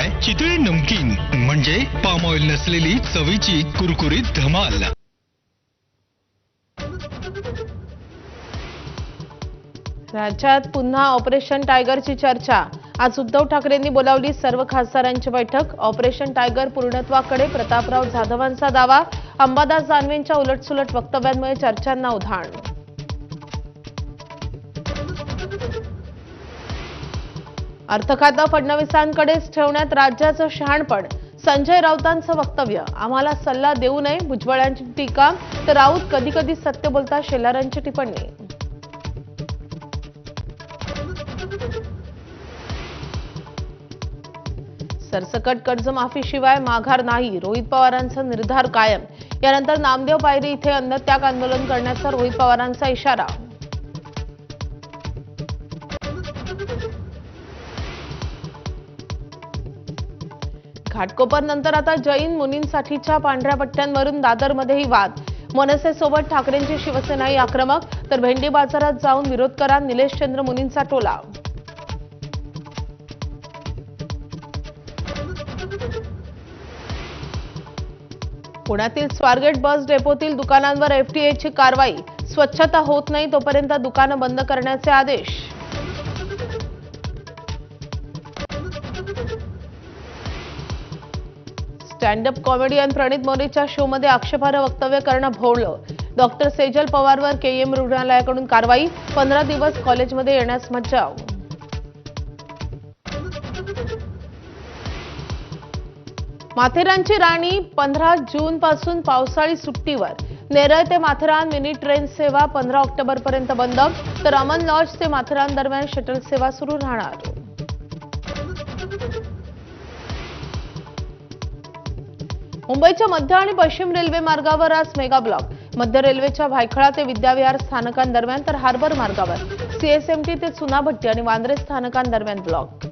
शिवाय चितळे नमकीन म्हणजे पाम ऑइल नसलेली चवीची कुरकुरीत धमाल। राज्यात पुन्हा ऑपरेशन टायगरची चर्चा। आज उद्धव ठाकरेंनी बोलावली सर्व खासदारांची बैठक। ऑपरेशन टायगर पूर्णत्वाकडे प्रतापराव जाधवांचा दावा। अंबादास दानवेंच्या उलटसुलट वक्तव्यांमुळे चर्चांना उधाण। अर्थखातं फडणवीसांकडेच ठेवण्यात राज्याचं शहाणपण। संजय राऊतांचं वक्तव्य। आम्हाला सल्ला देऊ नये भुजबळांची टीका तर राऊत कधी कधी सत्य बोलता शेलारांची टिप्पणी। सरसकट कर्जमाफीशिवाय माघार नाही रोहित पवारांचा निर्धार कायम। यानंतर नामदेव पायरी इथे अन्नत्याग आंदोलन करण्याचा रोहित पवारांचा इशारा। घाटकोपर नंतर आता जैन मुनींसाठीच्या पांढऱ्या पट्ट्यांवरून दादरमध्येही वाद। मनसेसोबत ठाकरेंची शिवसेनाही आक्रमक तर भेंडी बाजारात जाऊन विरोध करा निलेशचंद्र मुनींचा टोला। पुण्यातील स्वारगेट बस डेपोतील दुकानांवर एफटीएची कारवाई। स्वच्छता होत नाही तोपर्यंत दुकानं बंद करण्याचे आदेश। स्टँडअप कॉमेडियन प्रणित मोरेच्या शोमध्ये आक्षेपार्ह वक्तव्य करणं भोवलं। डॉक्टर सेजल पवारवर केईएम रुग्णालयाकडून कारवाई। 15 दिवस कॉलेजमध्ये येण्यास मज्जाव। माथेरानची राणी 15 जून पासून पावसाळी सुट्टीवर। नेरळ ते माथेरान मिनी ट्रेन सेवा 15 ऑक्टोबरपर्यंत बंद तर अमन लॉज ते माथेरान दरम्यान शटल सेवा सुरू राहणार। मुंबईच्या मध्य आणि पश्चिम रेल्वे मार्गावर आज मेगा ब्लॉक। मध्य रेल्वेच्या भायखळा ते विद्याविहार स्थानकांदरम्यान तर हार्बर मार्गावर सीएसएमटी ते चुनाभट्टी आणि वांद्रे स्थानकांदरम्यान ब्लॉक।